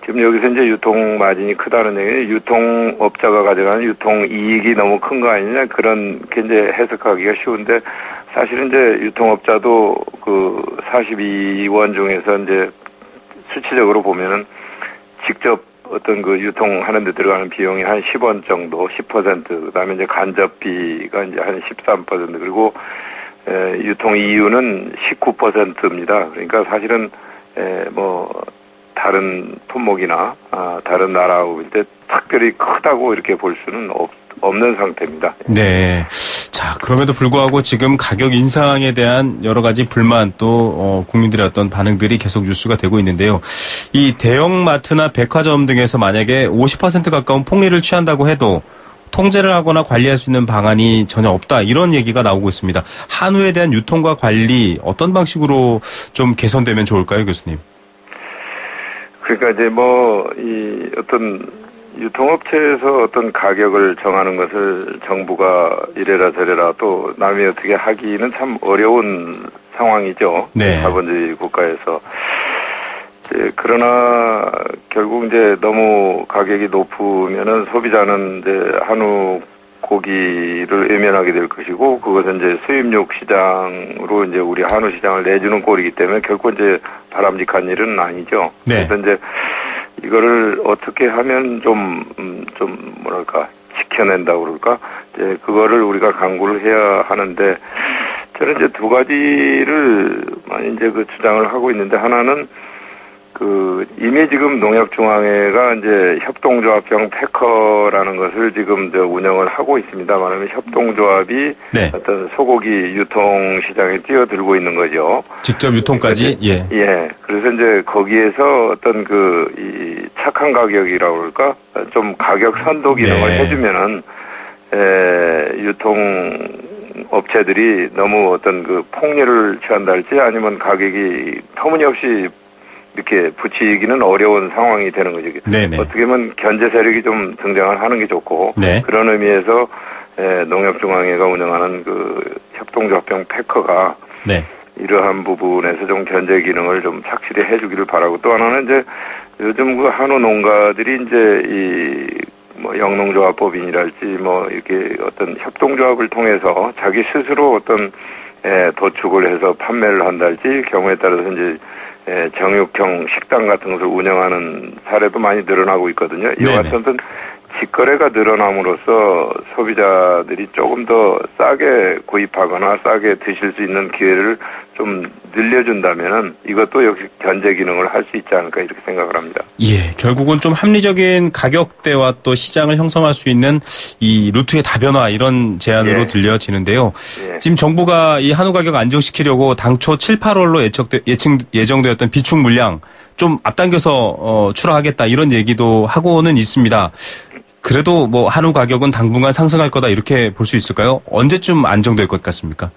지금 여기서 이제 유통 마진이 크다는 얘기는 유통업자가 가져가는 유통 이익이 너무 큰 거 아니냐 그렇게 이제 해석하기가 쉬운데 사실은 이제 유통업자도 42원 중에서 이제 수치적으로 보면은 직접 어떤 유통하는 데 들어가는 비용이 한 10원 정도, 10%, 그다음에 이제 간접비가 이제 한 13%, 그리고 유통 이유는 19%입니다. 그러니까 사실은 다른 품목이나 다른 나라하고 볼 때 특별히 크다고 이렇게 볼 수는 없는 상태입니다. 네. 자, 그럼에도 불구하고 지금 가격 인상에 대한 여러 가지 불만 또 국민들의 어떤 반응들이 계속 뉴스가 되고 있는데요. 이 대형마트나 백화점 등에서 만약에 50% 가까운 폭리를 취한다고 해도 통제를 하거나 관리할 수 있는 방안이 전혀 없다. 이런 얘기가 나오고 있습니다. 한우에 대한 유통과 관리 어떤 방식으로 좀 개선되면 좋을까요, 교수님? 그러니까 이제 이 어떤 유통업체에서 어떤 가격을 정하는 것을 정부가 이래라 저래라 또 남이 어떻게 하기는 참 어려운 상황이죠. 네. 자본주의 국가에서. 그러나 결국 이제 너무 가격이 높으면은 소비자는 이제 한우 고기를 외면하게 될 것이고 그것은 이제 수입육 시장으로 이제 우리 한우 시장을 내주는 꼴이기 때문에 결코 이제 바람직한 일은 아니죠. 네. 그래서 이제 이거를 어떻게 하면 좀 지켜낸다고 그럴까? 이제 그거를 우리가 강구를 해야 하는데 저는 이제 두 가지를 많이 이제 주장을 하고 있는데 하나는 이미 지금 농협중앙회가 이제 협동조합형 패커라는 것을 지금 운영을 하고 있습니다. 말하면 협동조합이 네. 어떤 소고기 유통 시장에 뛰어들고 있는 거죠. 직접 유통까지? 예. 예. 그래서 이제 거기에서 어떤 이 착한 가격이라고 그럴까? 좀 가격 선도 기능을 네. 해주면은, 유통 업체들이 너무 어떤 폭리를 취한다 할지 아니면 가격이 터무니없이 이렇게 붙이기는 어려운 상황이 되는 거죠. 네네. 어떻게 보면 견제 세력이 좀 등장을 하는 게 좋고 네. 그런 의미에서 농협중앙회가 운영하는 협동조합형 패커가 네. 이러한 부분에서 좀 견제 기능을 좀 착실히 해주기를 바라고 또 하나는 이제 요즘 한우 농가들이 이제 영농조합법인이랄지 이렇게 어떤 협동조합을 통해서 자기 스스로 어떤 도축을 해서 판매를 한달지 경우에 따라서 이제 정육형 식당 같은 것을 운영하는 사례도 많이 늘어나고 있거든요. 이와 같은 어떤 직거래가 늘어남으로써 소비자들이 조금 더 싸게 구입하거나 싸게 드실 수 있는 기회를 좀 늘려준다면은 이것도 역시 견제 기능을 할 수 있지 않을까 이렇게 생각을 합니다. 예, 결국은 좀 합리적인 가격대와 또 시장을 형성할 수 있는 이 루트의 다변화 이런 제안으로 들려지는데요. 지금 정부가 이 한우 가격 안정시키려고 당초 7, 8월로 예정되었던 비축 물량 좀 앞당겨서 출하하겠다 이런 얘기도 하고는 있습니다. 그래도 뭐 한우 가격은 당분간 상승할 거다 이렇게 볼 수 있을까요? 언제쯤 안정될 것 같습니까?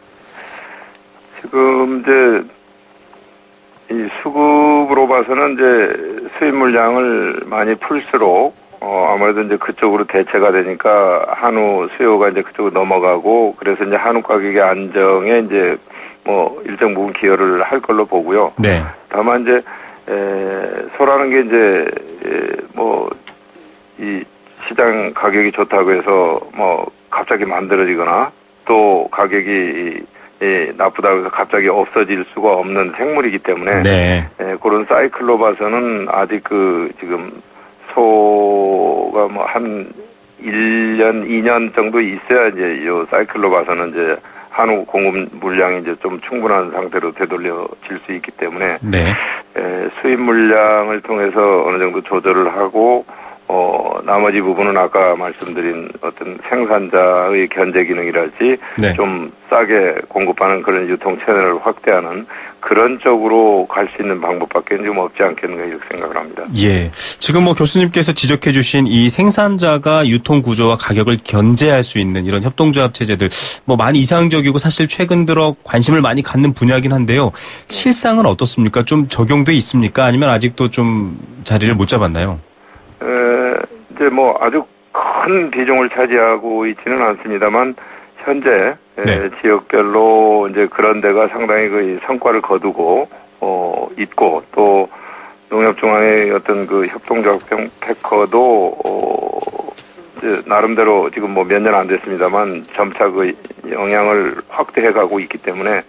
지금 이제 이 수급으로 봐서는 이제 수입 물량을 많이 풀수록 아무래도 이제 그쪽으로 대체가 되니까 한우 수요가 이제 그쪽으로 넘어가고 그래서 이제 한우 가격의 안정에 이제 뭐 일정 부분 기여를 할 걸로 보고요. 네. 다만 이제 소라는 게 이제 뭐 이 시장 가격이 좋다고 해서 뭐 갑자기 만들어지거나 또 가격이 나쁘다고 해서 갑자기 없어질 수가 없는 생물이기 때문에 그런 사이클로 봐서는 아직 지금 소가 뭐 한 1년, 2년 정도 있어야 이제 요 사이클로 봐서는 이제 한우 공급 물량이 이제 좀 충분한 상태로 되돌려질 수 있기 때문에 수입 물량을 통해서 어느 정도 조절을 하고 나머지 부분은 아까 말씀드린 어떤 생산자의 견제 기능이랄지 좀 싸게 공급하는 그런 유통 채널을 확대하는 그런 쪽으로 갈 수 있는 방법밖에 지금 없지 않겠는가 이렇게 생각을 합니다. 예. 지금 뭐 교수님께서 지적해 주신 이 생산자가 유통 구조와 가격을 견제할 수 있는 이런 협동조합 체제들 뭐 많이 이상적이고 사실 최근 들어 관심을 많이 갖는 분야긴 한데요. 실상은 어떻습니까? 좀 적용돼 있습니까? 아니면 아직도 좀 자리를 못 잡았나요? 이제 뭐 아주 큰 비중을 차지하고 있지는 않습니다만 현재 지역별로 이제 그런 데가 상당히 그 성과를 거두고 있고 또 농협중앙의 어떤 그 협동조합형 패커도 이제 나름대로 지금 뭐 몇 년 안 됐습니다만 점차 그 영향을 확대해가고 있기 때문에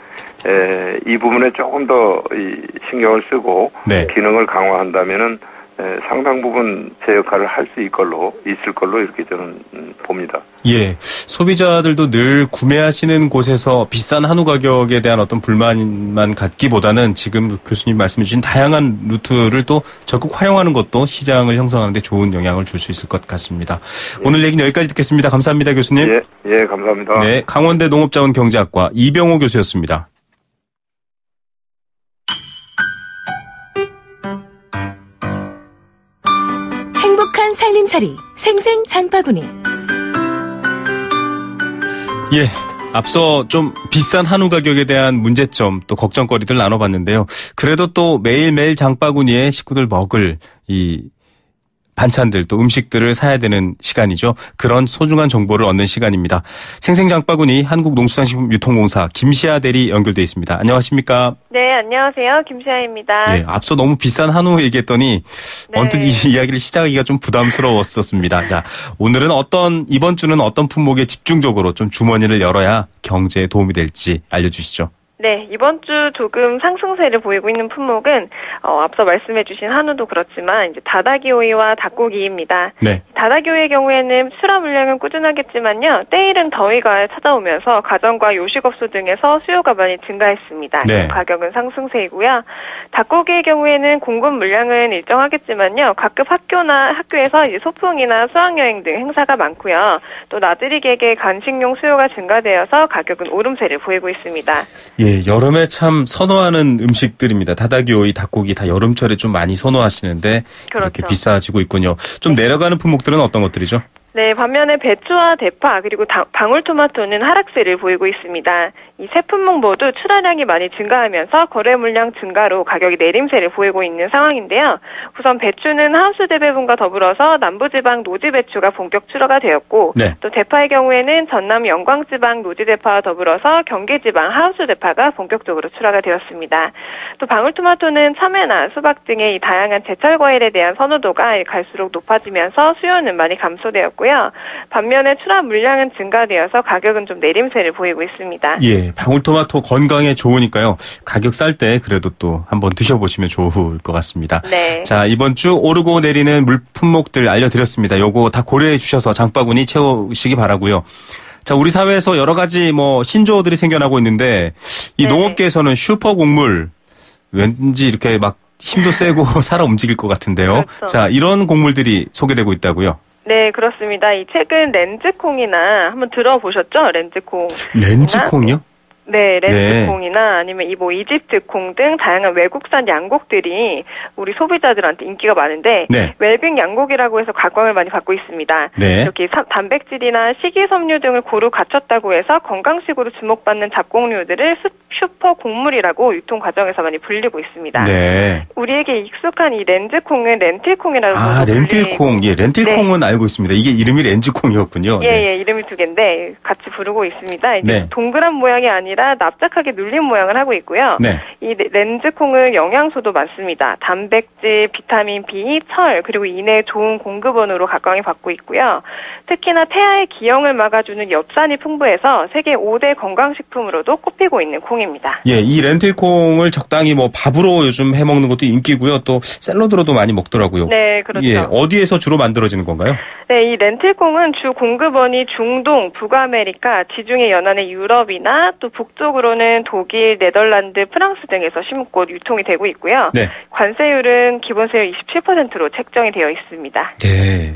이 부분에 조금 더 신경을 쓰고 기능을 강화한다면은 상당 부분 제 역할을 할 수 있을 걸로 이렇게 저는 봅니다. 예. 소비자들도 늘 구매하시는 곳에서 비싼 한우 가격에 대한 어떤 불만만 갖기보다는 지금 교수님 말씀해 주신 다양한 루트를 또 적극 활용하는 것도 시장을 형성하는 데 좋은 영향을 줄 수 있을 것 같습니다. 오늘 얘기는 여기까지 듣겠습니다. 감사합니다, 교수님. 예, 감사합니다. 네, 강원대 농업자원경제학과 이병호 교수였습니다. 행복한 살림살이 생생 장바구니. 예, 앞서 좀 비싼 한우 가격에 대한 문제점 또 걱정거리들 나눠봤는데요. 그래도 또 매일매일 장바구니에 식구들 먹을 이 반찬들 또 음식들을 사야 되는 시간이죠. 그런 소중한 정보를 얻는 시간입니다. 생생장바구니 한국농수산식품유통공사 김시아 대리 연결돼 있습니다. 안녕하십니까? 네, 안녕하세요. 김시아입니다. 예, 앞서 너무 비싼 한우 얘기했더니 언뜻 이 이야기를 시작하기가 좀 부담스러웠었습니다. 자, 오늘은 이번 주는 어떤 품목에 집중적으로 좀 주머니를 열어야 경제에 도움이 될지 알려주시죠. 네, 이번 주 조금 상승세를 보이고 있는 품목은 앞서 말씀해주신 한우도 그렇지만 이제 다다기오이와 닭고기입니다. 네. 다다기오이의 경우에는 출하 물량은 꾸준하겠지만요, 때이른 더위가 찾아오면서 가정과 요식업소 등에서 수요가 많이 증가했습니다. 네. 가격은 상승세이고요. 닭고기의 경우에는 공급 물량은 일정하겠지만요, 각급 학교에서 이제 소풍이나 수학여행 등 행사가 많고요. 또 나들이객의 간식용 수요가 증가되어서 가격은 오름세를 보이고 있습니다. 예, 여름에 참 선호하는 음식들입니다. 다다기오이, 닭고기 다 여름철에 좀 많이 선호하시는데 그렇게 비싸지고 있군요. 좀 내려가는 품목들은 어떤 것들이죠? 네, 반면에 배추와 대파 그리고 방울토마토는 하락세를 보이고 있습니다. 이 세 품목 모두 출하량이 많이 증가하면서 거래 물량 증가로 가격이 내림세를 보이고 있는 상황인데요. 우선 배추는 하우스 재배분과 더불어서 남부지방 노지 배추가 본격 출하가 되었고 또 대파의 경우에는 전남 영광지방 노지 대파와 더불어서 경기지방 하우스 대파가 본격적으로 출하가 되었습니다. 또 방울토마토는 참외나 수박 등의 이 다양한 제철 과일에 대한 선호도가 갈수록 높아지면서 수요는 많이 감소되었고요. 있고요. 반면에 출하 물량은 증가되어서 가격은 좀 내림세를 보이고 있습니다. 예, 방울토마토 건강에 좋으니까요. 가격 쌀 때 그래도 또 한번 드셔보시면 좋을 것 같습니다. 네. 자, 이번 주 오르고 내리는 물품목들 알려드렸습니다. 요거 다 고려해 주셔서 장바구니 채우시기 바라고요. 자, 우리 사회에서 여러 가지 신조어들이 생겨나고 있는데 이 농업계에서는 슈퍼 곡물 왠지 이렇게 막 힘도 세고 살아 움직일 것 같은데요. 그렇죠. 자, 이런 곡물들이 소개되고 있다고요. 네, 그렇습니다. 이 최근 렌즈콩이나 한번 들어보셨죠? 렌즈콩. 렌즈콩이요? 네, 렌즈콩이나 아니면 이집트콩 등 다양한 외국산 양곡들이 우리 소비자들한테 인기가 많은데 웰빙 양곡이라고 해서 각광을 많이 받고 있습니다. 네. 이렇게 단백질이나 식이섬유 등을 고루 갖췄다고 해서 건강식으로 주목받는 잡곡류들을 슈퍼 곡물이라고 유통 과정에서 많이 불리고 있습니다. 네. 우리에게 익숙한 이 렌즈콩은 렌틸콩이라고 렌틸콩. 예, 렌틸콩은 알고 있습니다. 이게 이름이 렌즈콩이었군요. 예, 이름이 두 개인데 같이 부르고 있습니다. 이게 동그란 모양이 아니라 납작하게 눌린 모양을 하고 있고요. 이 렌즈콩은 영양소도 많습니다. 단백질, 비타민 B, 철, 그리고 이내 좋은 공급원으로 각광을 받고 있고요. 특히나 태아의 기형을 막아주는 엽산이 풍부해서 세계 5대 건강식품으로도 꼽히고 있는 콩입니다. 예, 이 렌틸콩을 적당히 밥으로 요즘 해먹는 것도 인기고요. 또 샐러드로도 많이 먹더라고요. 네, 그렇죠. 예, 어디에서 주로 만들어지는 건가요? 네, 이 렌틸콩은 주 공급원이 중동, 북아메리카, 지중해 연안의 유럽이나 또 북쪽으로는 독일, 네덜란드, 프랑스 등에서 심고 유통이 되고 있고요. 관세율은 기본세율 27%로 책정이 되어 있습니다. 네,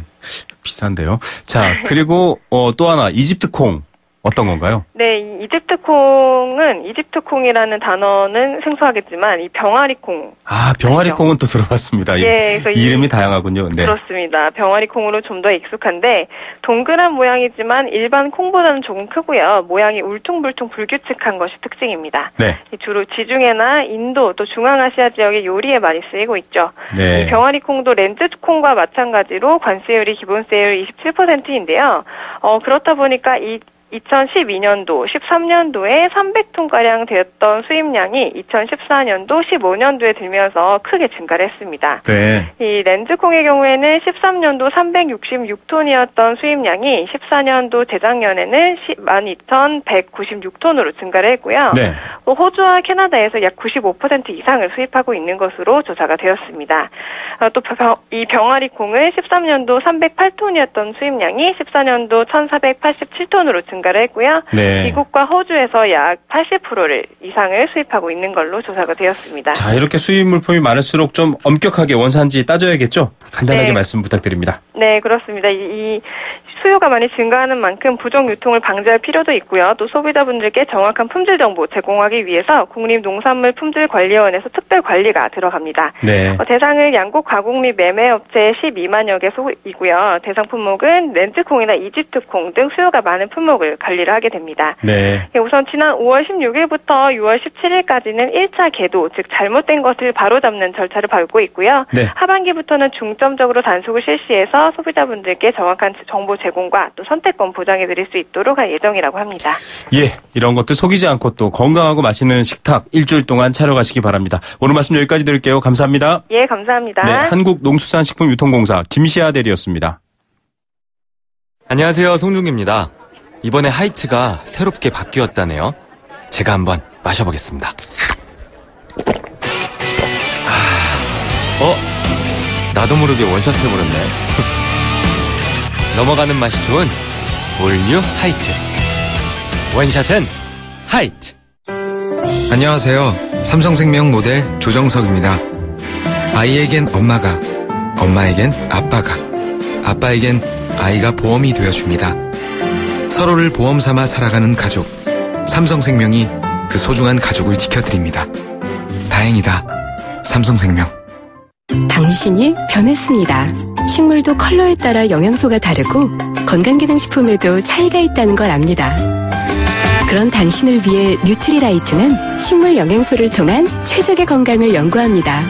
비싼데요. 자, 그리고 또 하나 이집트콩. 어떤 건가요? 네, 이 이집트콩이라는 단어는 생소하겠지만 이 병아리콩. 병아리콩은 또 들어봤습니다. 예, 그래서 이름이 다양하군요. 네. 그렇습니다. 병아리콩으로 좀 더 익숙한데 동그란 모양이지만 일반 콩보다는 조금 크고요. 모양이 울퉁불퉁 불규칙한 것이 특징입니다. 네. 주로 지중해나 인도 또 중앙아시아 지역의 요리에 많이 쓰이고 있죠. 네. 이 병아리콩도 렌즈콩과 마찬가지로 관세율이 기본세율 27%인데요. 그렇다 보니까 2012년도, 13년도에 300톤가량 되었던 수입량이 2014년도, 15년도에 들면서 크게 증가를 했습니다. 네. 이 렌즈콩의 경우에는 13년도 366톤이었던 수입량이 14년도 재작년에는 12,196톤으로 증가를 했고요. 네. 또 호주와 캐나다에서 약 95% 이상을 수입하고 있는 것으로 조사가 되었습니다. 또 이 병아리콩은 13년도 308톤이었던 수입량이 14년도 1,487톤으로 증가를 했고요. 네. 미국과 호주에서 약 80%를 이상을 수입하고 있는 걸로 조사가 되었습니다. 자, 이렇게 수입 물품이 많을수록 좀 엄격하게 원산지 따져야겠죠? 간단하게 말씀 부탁드립니다. 네, 그렇습니다. 이 수요가 많이 증가하는 만큼 부정 유통을 방지할 필요도 있고요. 또 소비자분들께 정확한 품질 정보 제공하기 위해서 국립농산물 품질관리원에서 특별 관리가 들어갑니다. 네. 대상은 양곡 가공 및 매매 업체 12만여 개소이고요. 대상 품목은 렌즈콩이나 이집트콩 등 수요가 많은 품목을 관리를 하게 됩니다. 네. 우선 지난 5월 16일부터 6월 17일까지는 1차 계도, 즉 잘못된 것을 바로잡는 절차를 밟고 있고요. 네. 하반기부터는 중점적으로 단속을 실시해서 소비자분들께 정확한 정보 제공과 또 선택권 보장해 드릴 수 있도록 할 예정이라고 합니다. 예, 이런 것들 속이지 않고 또 건강하고 맛있는 식탁 일주일 동안 차려가시기 바랍니다. 오늘 말씀 여기까지 드릴게요. 감사합니다. 예, 감사합니다. 네, 한국농수산식품유통공사 김시아 대리였습니다. 안녕하세요, 송중기입니다. 이번에 하이트가 새롭게 바뀌었다네요. 제가 한번 마셔보겠습니다. 나도 모르게 원샷 해버렸네. 넘어가는 맛이 좋은 올뉴 하이트. 원샷은 하이트. 안녕하세요. 삼성생명 모델 조정석입니다. 아이에겐 엄마가, 엄마에겐 아빠가, 아빠에겐 아이가 보험이 되어줍니다. 서로를 보험 삼아 살아가는 가족. 삼성생명이 그 소중한 가족을 지켜드립니다. 다행이다. 삼성생명. 당신이 변했습니다. 식물도 컬러에 따라 영양소가 다르고 건강기능식품에도 차이가 있다는 걸 압니다. 그런 당신을 위해 뉴트리라이트는 식물 영양소를 통한 최적의 건강을 연구합니다.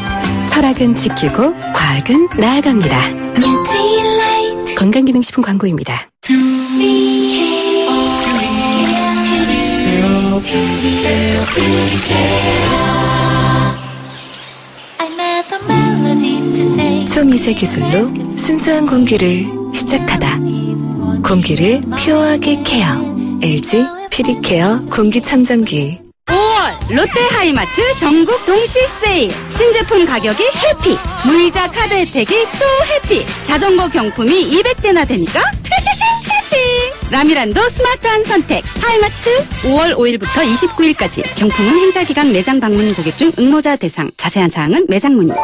철학은 지키고 과학은 나아갑니다. 뉴트리라이트. 건강기능식품 광고입니다. 초미세 기술로 순수한 공기를 시작하다. 공기를 퓨어하게 케어. LG 피리케어 공기청정기. 5월 롯데하이마트 전국 동시 세일. 신제품 가격이 해피. 무이자 카드 혜택이 또 해피. 자전거 경품이 200대나 되니까 해피. 라미란도 스마트한 선택. 하이마트 5월 5일부터 29일까지. 경품은 행사기간 매장 방문 고객 중 응모자 대상. 자세한 사항은 매장 문의.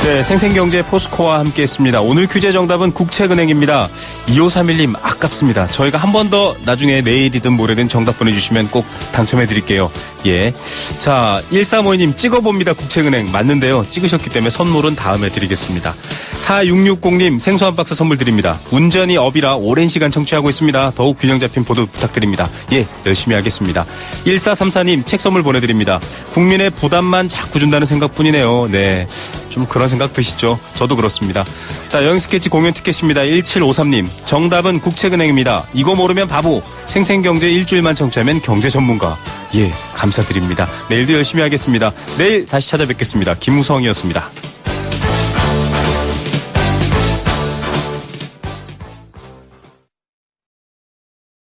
네, 생생경제 포스코와 함께했습니다. 오늘 퀴즈 정답은 국책은행입니다. 2531님 아깝습니다. 저희가 한 번 더 나중에 내일이든 모레든 정답 보내주시면 꼭 당첨해드릴게요. 예. 자, 1352님 찍어봅니다. 국책은행 맞는데요. 찍으셨기 때문에 선물은 다음에 드리겠습니다. 4660님 생수 한 박스 선물 드립니다. 운전이 업이라 오랜 시간 청취하고 있습니다. 더욱 균형 잡힌 보도 부탁드립니다. 예, 열심히 하겠습니다. 1434님 책 선물 보내드립니다. 국민의 부담만 자꾸 준다는 생각뿐이네요. 네. 좀 그런 생각 드시죠? 저도 그렇습니다. 자, 여행 스케치 공연 티켓입니다. 1753님. 정답은 국책은행입니다. 이거 모르면 바보. 생생경제 일주일만 청취하면 경제 전문가. 예, 감사드립니다. 내일도 열심히 하겠습니다. 내일 다시 찾아뵙겠습니다. 김우성이었습니다.